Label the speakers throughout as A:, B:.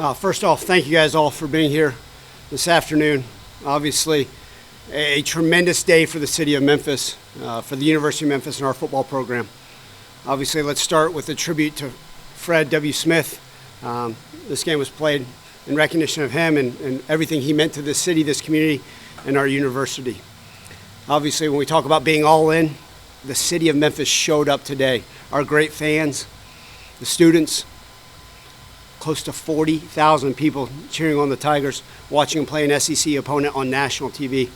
A: First off, thank you guys all for being here this afternoon. Obviously, a tremendous day for the city of Memphis, for the University of Memphis and our football program. Obviously, let's start with a tribute to Fred W. Smith. This game was played in recognition of him and everything he meant to this city, this community, and our university. Obviously, when we talk about being all in, the city of Memphis showed up today. Our great fans, the students, close to 40,000 people cheering on the Tigers, watching them play an SEC opponent on national TV.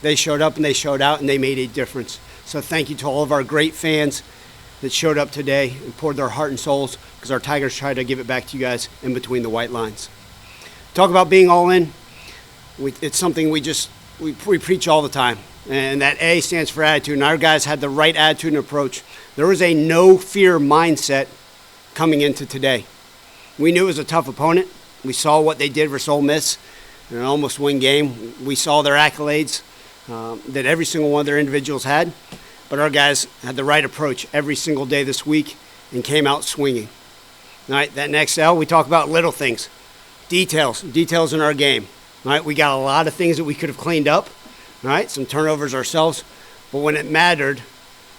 A: They showed up and they showed out and they made a difference. So thank you to all of our great fans that showed up today and poured their heart and souls, because our Tigers tried to give it back to you guys in between the white lines. Talk about being all in. It's something we preach all the time. And that A stands for attitude, and our guys had the right attitude and approach. There was a no-fear mindset coming into today. We knew it was a tough opponent. We saw what they did versus Ole Miss in an almost win game. We saw their accolades that every single one of their individuals had. But our guys had the right approach every single day this week and came out swinging. All right, that next L, we talk about little things, details in our game. All right, we got a lot of things that we could have cleaned up. All right, some turnovers ourselves. But when it mattered,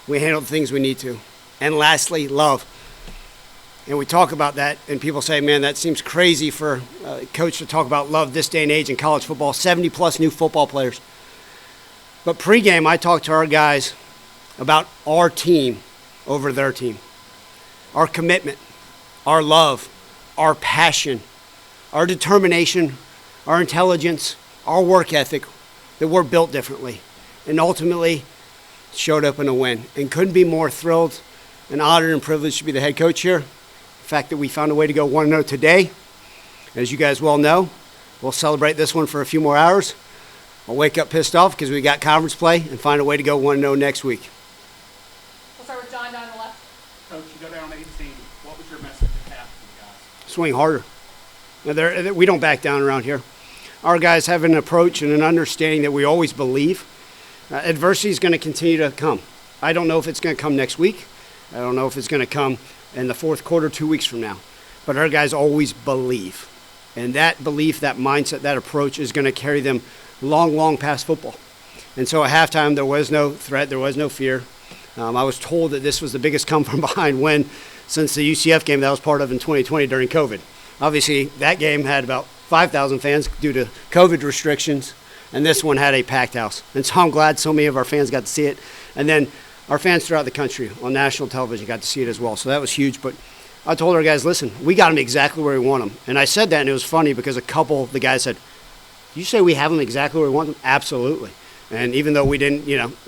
A: we handled the things we need to. And lastly, love. And we talk about that, and people say, man, that seems crazy for a coach to talk about love this day and age in college football, 70-plus new football players. But pregame, I talked to our guys about our team over their team, our commitment, our love, our passion, our determination, our intelligence, our work ethic, that we're built differently, and ultimately showed up in a win. And couldn't be more thrilled and honored and privileged to be the head coach here. The fact that we found a way to go 1-0 today, as you guys well know, we'll celebrate this one for a few more hours. I'll wake up pissed off because we got conference play and find a way to go 1-0 next week.
B: We'll start with John down the left.
C: Coach, you go down 18. What was your message at half to the guys?
A: Swing harder. Now, we don't back down around here. Our guys have an approach and an understanding that we always believe. Adversity is going to continue to come. I don't know if it's going to come next week. I don't know if it's going to come in the fourth quarter 2 weeks from now. But our guys always believe. And that belief, that mindset, that approach is going to carry them long, long past football. And so at halftime, there was no threat, there was no fear. I was told that this was the biggest come-from-behind win since the UCF game that I was part of in 2020 during COVID. Obviously, that game had about 5,000 fans due to COVID restrictions, and this one had a packed house. And so I'm glad so many of our fans got to see it. And then our fans throughout the country on national television got to see it as well. So that was huge. But I told our guys, listen, we got them exactly where we want them. And I said that, and it was funny because a couple of the guys said, "You say we have them exactly where we want them?" Absolutely. And even though we didn't,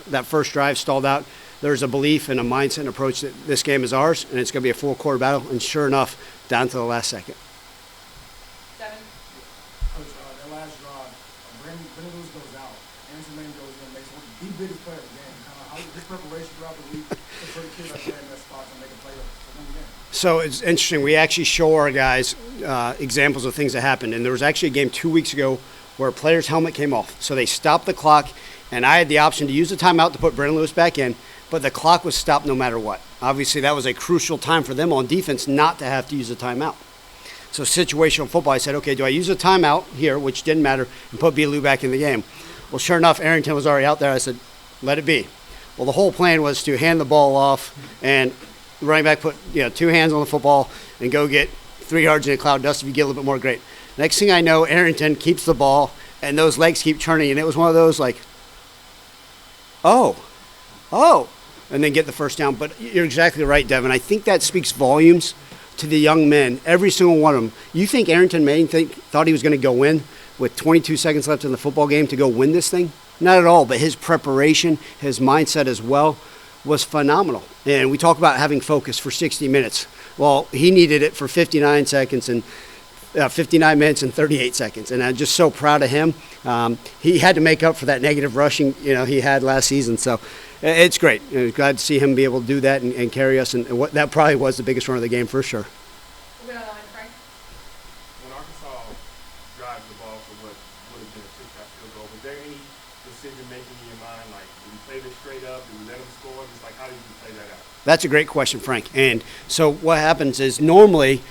A: that first drive stalled out, there's a belief and a mindset and approach that this game is ours, and it's going to be a full-court battle. And sure enough, down to the last second.
B: Devin.
D: Coach, that last drive, Brandon Lewis goes out. Anderson Lane goes in and makes one of the biggest play of the game. How his preparation throughout the week for the kids like that in that spot to make a play to win the game.
A: So it's interesting. We actually show our guys examples of things that happened. And there was actually a game 2 weeks ago where a player's helmet came off. So they stopped the clock, and I had the option to use the timeout to put Brandon Lewis back in, but the clock was stopped no matter what. Obviously, that was a crucial time for them on defense not to have to use a timeout. So situational football, I said, okay, do I use a timeout here, which didn't matter, and put Belu back in the game? Well, sure enough, Arrington was already out there. I said, let it be. Well, the whole plan was to hand the ball off, and the running back put 2 hands on the football and go get 3 yards in a cloud of dust. If you get a little bit more, great. Next thing I know, Arrington keeps the ball, and those legs keep churning, and it was one of those like, oh, and then get the first down. But you're exactly right, Devin. I think that speaks volumes to the young men, every single one of them. You think Arrington Maine thought he was going to go in with 22 seconds left in the football game to go win this thing? Not at all, but his preparation, his mindset as well was phenomenal. And we talk about having focus for 60 minutes. Well, he needed it for 59 seconds and 59 minutes and 38 seconds. And I'm just so proud of him. He had to make up for that negative rushing he had last season. So it's great. Glad to see him be able to do that and carry us. And that probably was the biggest run of the game for sure.
B: We'll go down the line, Frank.
E: When Arkansas drives the ball for what would have been a two-shot field goal, was there any decision-making in your mind? Like, do we play this straight up? Do we let them score? Just like, how did you play that out?
A: That's a great question, Frank. And so what happens is normally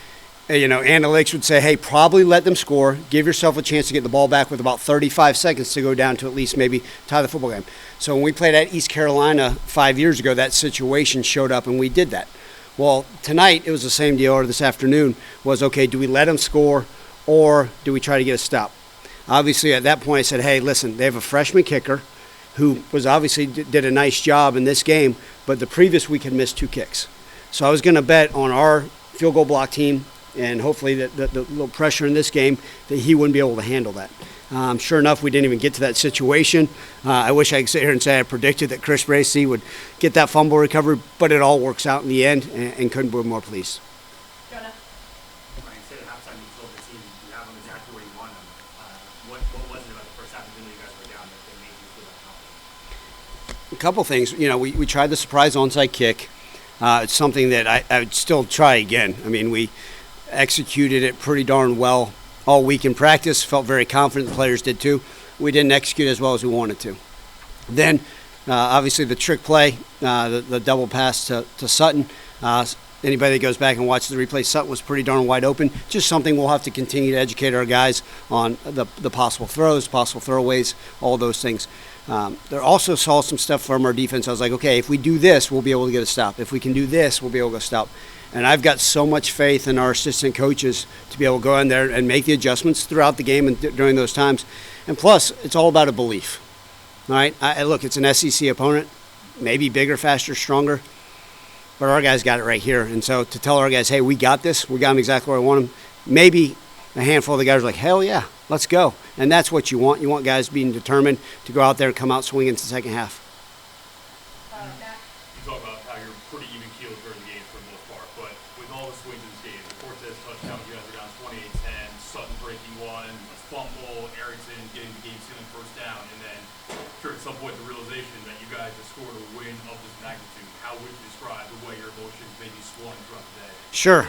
A: analytics would say, hey, probably let them score. Give yourself a chance to get the ball back with about 35 seconds to go down to at least maybe tie the football game. So when we played at East Carolina 5 years ago, that situation showed up and we did that. Well, tonight it was the same deal, or this afternoon was, okay, do we let them score or do we try to get a stop? Obviously, at that point, I said, hey, listen, they have a freshman kicker who was obviously did a nice job in this game, but the previous week had missed 2 kicks. So I was going to bet on our field goal block team and hopefully the little pressure in this game that he wouldn't be able to handle that. Sure enough, we didn't even get to that situation. I wish I could sit here and say I predicted that Chris Bracey would get that fumble recovery, but it all works out in the end and couldn't be more pleased.
B: Jonah.
C: Ryan said at halftime you told the team you have them exactly where you want them. What was it about the first half, even though you guys were down, that made you feel that confident?
A: A couple things. We tried the surprise onside kick. It's something that I would still try again. I mean, we executed it pretty darn well all week in practice. Felt very confident. The players did too. We didn't execute as well as we wanted to. Then, obviously, the trick play, the double pass to Sutton. Anybody that goes back and watches the replay, Sutton was pretty darn wide open. Just something we'll have to continue to educate our guys on the possible throws, possible throwaways, all those things. There also saw some stuff from our defense. I was like, okay, if we do this, we'll be able to get a stop. If we can do this, we'll be able to stop. And I've got so much faith in our assistant coaches to be able to go in there and make the adjustments throughout the game and during those times. And plus, it's all about a belief. All right? Look, it's an SEC opponent, maybe bigger, faster, stronger, but our guys got it right here. And so to tell our guys, hey, we got this, we got them exactly where I want them, maybe a handful of the guys are like, hell yeah, let's go. And that's what you want. You want guys being determined to go out there and come out swinging into the second half.
B: Matt.
E: You talk about how you're pretty even keeled during the game for the most part, but with all the swings in this game, the Cortez touchdown, you guys are down 28-10, Sutton breaking one, a fumble, Erickson getting the game-sealing first down, and then sure, at some point the realization that you guys have scored a win of this magnitude. How would you describe the way your emotions maybe swung throughout the day?
A: Sure.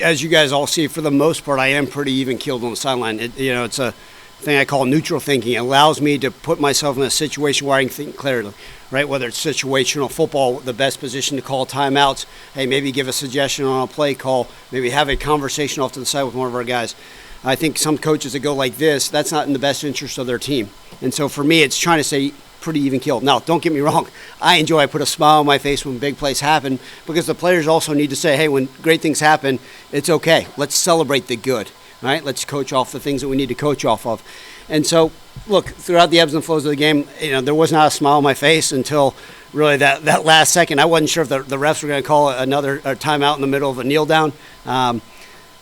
A: As you guys all see, for the most part, I am pretty even-keeled on the sideline. It's a thing I call neutral thinking. It allows me to put myself in a situation where I can think clearly, right? Whether it's situational football, the best position to call timeouts, hey, maybe give a suggestion on a play call, maybe have a conversation off to the side with one of our guys. I think some coaches that go like this, that's not in the best interest of their team. And so for me, it's trying to say pretty even keeled. Now, don't get me wrong. I put a smile on my face when big plays happen because the players also need to say, hey, when great things happen, it's okay. Let's celebrate the good, right? Let's coach off the things that we need to coach off of. And so, look, throughout the ebbs and flows of the game, there was not a smile on my face until really that last second. I wasn't sure if the refs were going to call another timeout in the middle of a kneel down.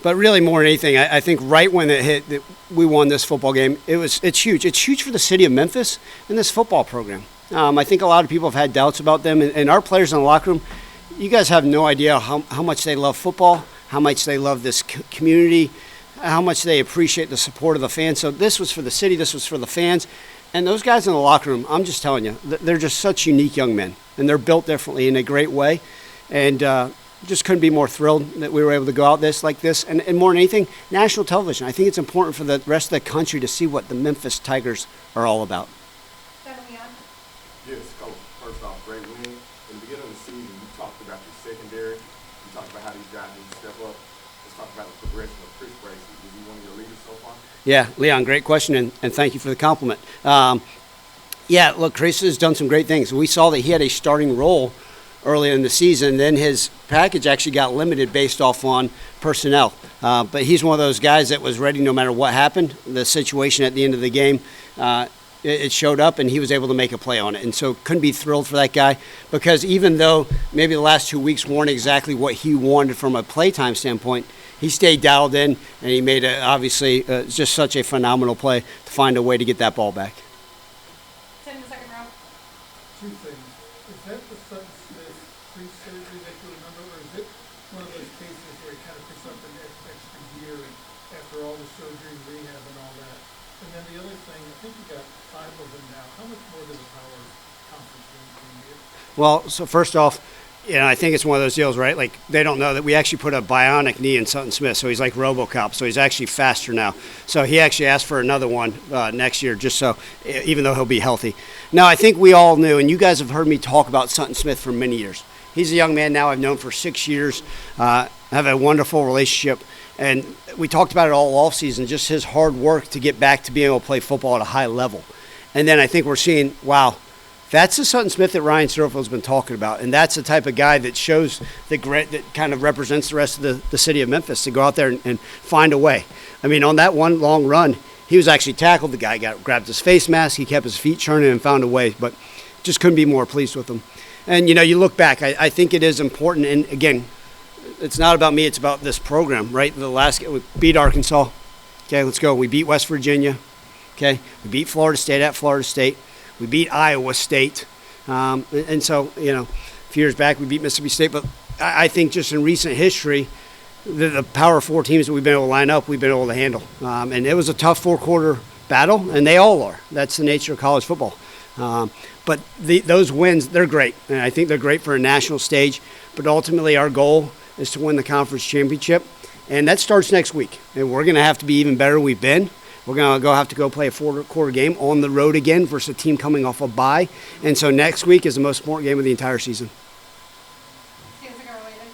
A: But really, more than anything, I think right when it hit that we won this football game, it's huge. It's huge for the city of Memphis and this football program. I think a lot of people have had doubts about them. And our players in the locker room, you guys have no idea how much they love football, how much they love this community, how much they appreciate the support of the fans. So this was for the city. This was for the fans. And those guys in the locker room, I'm just telling you, they're just such unique young men. And they're built differently in a great way. And just couldn't be more thrilled that we were able to go out like this. And more than anything, national television. I think it's important for the rest of the country to see what the Memphis Tigers are all about.
B: Leon.
F: Yes, Coach. First off, great win. In the beginning of the season, you talked about your secondary. You talked about how these guys need to step up. Let's talk about the progression of Chris Bracey. Is he one of your leaders so far?
A: Yeah, Leon, great question, and thank you for the compliment. Yeah, look, Chris has done some great things. We saw that he had a starting role early in the season. Then his package actually got limited based off on personnel. But he's one of those guys that was ready no matter what happened. The situation at the end of the game, it showed up, and he was able to make a play on it. And so couldn't be thrilled for that guy because even though maybe the last 2 weeks weren't exactly what he wanted from a playtime standpoint, he stayed dialed in, and he made obviously just such a phenomenal play to find a way to get that ball back.
B: 10 in the second round.
G: Two things. Is that the Sutton Smith pre-surgery that you remember, or is it one of those cases where he kind of picks up an extra year after all the surgery, rehab, and all that? And then the other thing, I think you got 5 of them now. How much more does the Power Conference win can you get?
A: Well, so first off, I think it's one of those deals, right? Like, they don't know that we actually put a bionic knee in Sutton Smith, so he's like RoboCop, so he's actually faster now. So he actually asked for another one next year, just so, even though he'll be healthy. Now, I think we all knew, and you guys have heard me talk about Sutton Smith for many years. He's a young man now I've known for 6 years. Have a wonderful relationship. And we talked about it all offseason, just his hard work to get back to being able to play football at a high level. And then I think we're seeing, wow, that's the Sutton Smith that Ryan Silverfield's been talking about. And that's the type of guy that shows the grit that kind of represents the rest of the city of Memphis, to go out there and find a way. I mean, on that one long run, he was actually tackled. The guy grabbed his face mask. He kept his feet churning and found a way. But just couldn't be more pleased with him. And, you look back, I think it is important. And, again, it's not about me. It's about this program, right? The last we beat Arkansas. Okay, let's go. We beat West Virginia. Okay, we beat Florida State at Florida State. We beat Iowa State. And so, a few years back we beat Mississippi State. But I think just in recent history, the Power 4 teams that we've been able to line up, we've been able to handle. And it was a tough 4-quarter battle, and they all are. That's the nature of college football. But those wins, they're great. And I think they're great for a national stage. But ultimately our goal is to win the conference championship. And that starts next week. And we're going to have to be even better than we've been. We're going to have to go play a 4-quarter game on the road again versus a team coming off a bye. And so next week is the most important game of the entire season.
B: Seems like related.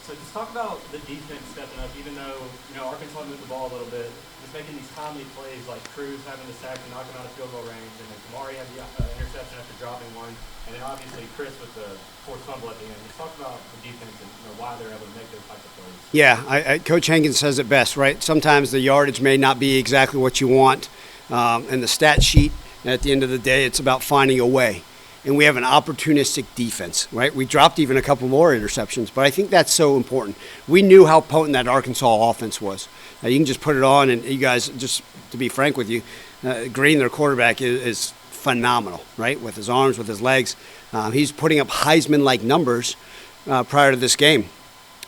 C: So just talk about the defense stepping up, even though, Arkansas moved the ball a little bit, just making these timely plays like Cruz having the sack and knocking out a field goal range, and then Kamari had the interception after dropping one, and then obviously Chris with the forced fumble at the end. Just talk about the defense and why they're able to make those types of plays.
A: Yeah, Coach Hankins says it best, right? Sometimes the yardage may not be exactly what you want, and the stat sheet, at the end of the day, it's about finding a way. And we have an opportunistic defense, right? We dropped even a couple more interceptions, but I think that's so important. We knew how potent that Arkansas offense was. You can just put it on, and you guys, just to be frank with you, Green, their quarterback, is phenomenal, right? With his arms, with his legs. He's putting up Heisman-like numbers prior to this game.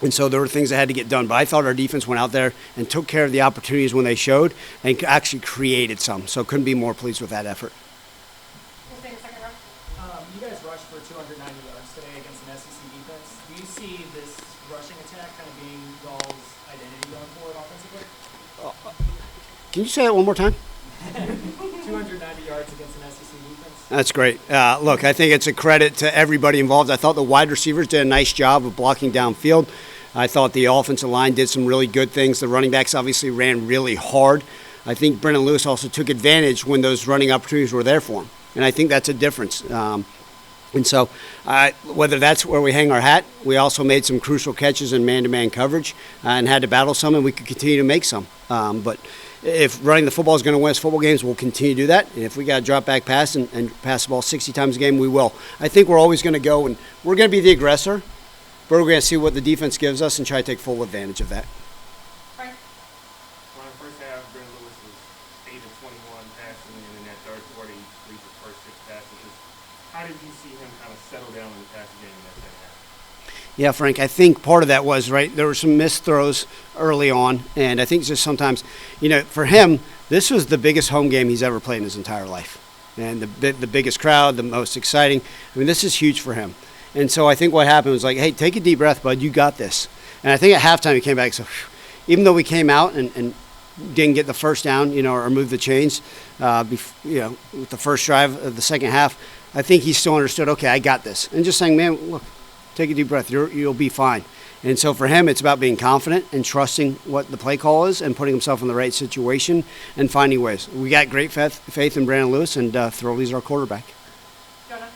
A: And so there were things that had to get done. But I thought our defense went out there and took care of the opportunities when they showed and actually created some. So couldn't be more pleased with that effort.
B: We'll take a second round.
H: You guys rushed for 290 yards today against an SEC defense. Do you see this rushing attack kind of being Gall's identity going forward offensively?
A: Can you say that one more time?
H: 290 yards against an SEC defense.
A: That's great. Look, I think it's a credit to everybody involved. I thought the wide receivers did a nice job of blocking downfield. I thought the offensive line did some really good things. The running backs obviously ran really hard. I think Brendan Lewis also took advantage when those running opportunities were there for him. And I think that's a difference. And so whether that's where we hang our hat, we also made some crucial catches in man-to-man coverage and had to battle some, and we could continue to make some. But if running the football is going to win us football games, we'll continue to do that. And if we got to drop back pass and pass the ball 60 times a game, we will. I think we're always going to go, and we're going to be the aggressor, but we're going to see what the defense gives us and try to take full advantage of that.
B: Frank?
F: Well, in the first half, Brendan Lewis was 8 of 21 passing, and in that third quarter, he completed the first 6 passes. How did you see him kind of settle down in the passing game in that second half?
A: Yeah, Frank, I think part of that was, right, there were some missed throws early on, and I think just sometimes, for him, this was the biggest home game he's ever played in his entire life. And the biggest crowd, the most exciting. I mean, this is huge for him. And so I think what happened was like, hey, take a deep breath, bud, you got this. And I think at halftime he came back, so even though we came out and didn't get the first down, or move the chains, with the first drive of the second half, I think he still understood, okay, I got this. And just saying, man, look, take a deep breath, you'll be fine. And so for him, it's about being confident and trusting what the play call is and putting himself in the right situation and finding ways. We got great faith in Brandon Lewis, and Throwley's our quarterback.
B: Jonah?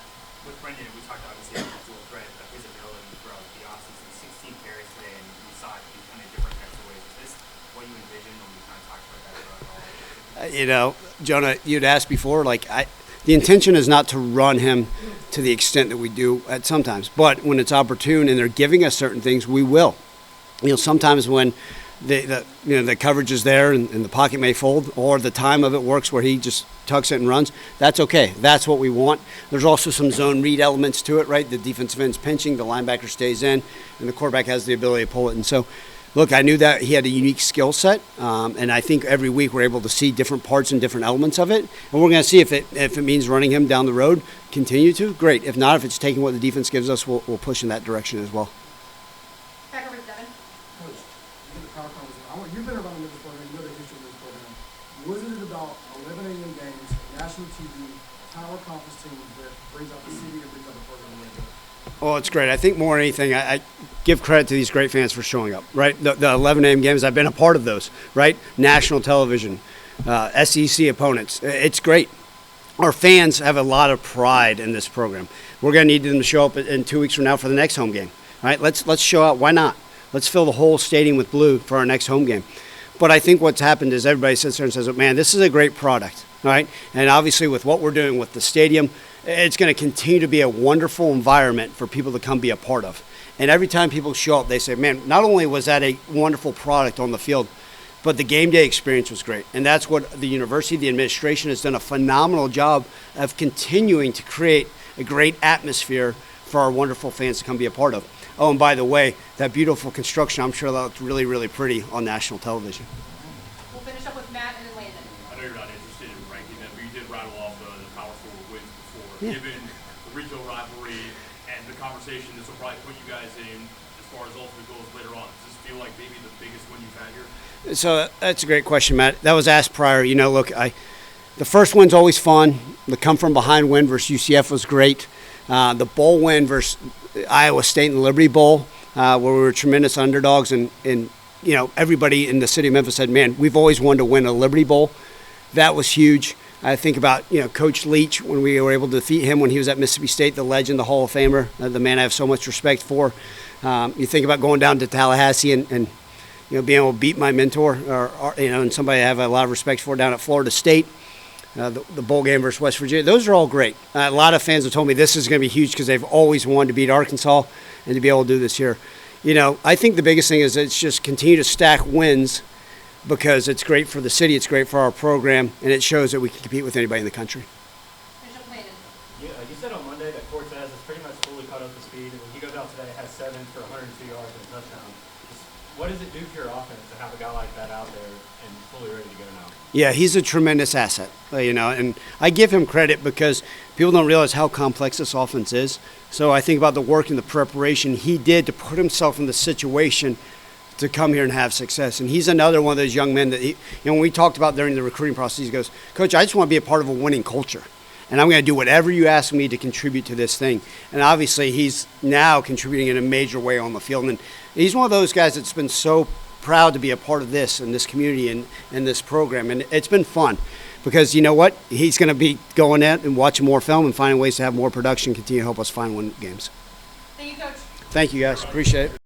C: With Brendan, we talked obviously about dual threat, but his ability throughout the offseason, 16 carries today, and we saw it be kind of different types of ways. Is this what you envisioned when we kind of talked about that at all?
A: Jonah, you'd asked before, the intention is not to run him to the extent that we do at sometimes. But when it's opportune and they're giving us certain things, we will. Sometimes when the coverage is there and the pocket may fold, or the time of it works where he just tucks it and runs, that's okay. That's what we want. There's also some zone read elements to it, right? The defensive end's pinching, the linebacker stays in, and the quarterback has the ability to pull it. And so, look, I knew that he had a unique skill set, and I think every week we're able to see different parts and different elements of it. And we're going to see if it means running him down the road, continue to, great. If not, if it's taking what the defense gives us, we'll push in that direction as well.
B: Back over to Devin.
D: Coach, you get the power conversation. You've been around the Memphis program, you know the history of this program. Wasn't it about 11 a.m. games, national TV, power conference teams that brings out the city and brings out the program a little bit?
A: Well, it's great. I think more than anything, I give credit to these great fans for showing up, right? The 11 a.m. games, I've been a part of those, right? National television, SEC opponents. It's great. Our fans have a lot of pride in this program. We're going to need them to show up in 2 weeks from now for the next home game, right? Let's show up. Why not? Let's fill the whole stadium with blue for our next home game. But I think what's happened is everybody sits there and says, man, this is a great product, right? And obviously with what we're doing with the stadium, it's going to continue to be a wonderful environment for people to come be a part of. And every time people show up, they say, man, not only was that a wonderful product on the field, but the game day experience was great. And that's what the university, the administration has done a phenomenal job of continuing to create a great atmosphere for our wonderful fans to come be a part of. Oh, and by the way, that beautiful construction, I'm sure that looked really, really pretty on national television.
B: We'll finish up with Matt and then Landon.
E: I know you're not interested in ranking them, but you did rattle off the Power 4 wins before.
A: Yeah.
E: Given the regional rivalry and the conversation this will probably put you guys in as far as ultimate goals later on, does this feel like maybe the biggest win you've had here?
A: So that's a great question, Matt. That was asked prior. You know, look, the first win's always fun. The come from behind win versus UCF was great. The bowl win versus Iowa State in the Liberty Bowl, where we were tremendous underdogs, and you know, everybody in the city of Memphis said, man, we've always wanted to win a Liberty Bowl. That was huge. I think about, you know, Coach Leach, when we were able to defeat him when he was at Mississippi State, the legend, the Hall of Famer, the man I have so much respect for. You think about going down to Tallahassee and you know, being able to beat my mentor, or you know, and somebody I have a lot of respect for down at Florida State. The bowl game versus West Virginia, those are all great. A lot of fans have told me this is going to be huge because they've always wanted to beat Arkansas, and to be able to do this here. You know, I think the biggest thing is it's just continue to stack wins, because it's great for the city, it's great for our program, and it shows that we can compete with anybody in the country.
B: Finish up with Landon.
C: You said on Monday that Cortez is pretty much fully caught up to speed, and when he goes out today, has 7 for 102 yards and a touchdown. What does it do for your offense to have a guy like that out there and fully ready to go now?
A: Yeah, he's a tremendous asset, you know, and I give him credit because people don't realize how complex this offense is. So I think about the work and the preparation he did to put himself in the situation to come here and have success. And he's another one of those young men that, you know, when we talked about during the recruiting process, he goes, Coach, I just want to be a part of a winning culture. And I'm going to do whatever you ask me to contribute to this thing. And obviously he's now contributing in a major way on the field. And he's one of those guys that's been so proud to be a part of this and this community and this program. And it's been fun because, you know what, he's going to be going out and watching more film and finding ways to have more production, continue to help us find win games.
B: Thank you, Coach.
A: Thank you, guys. Appreciate it.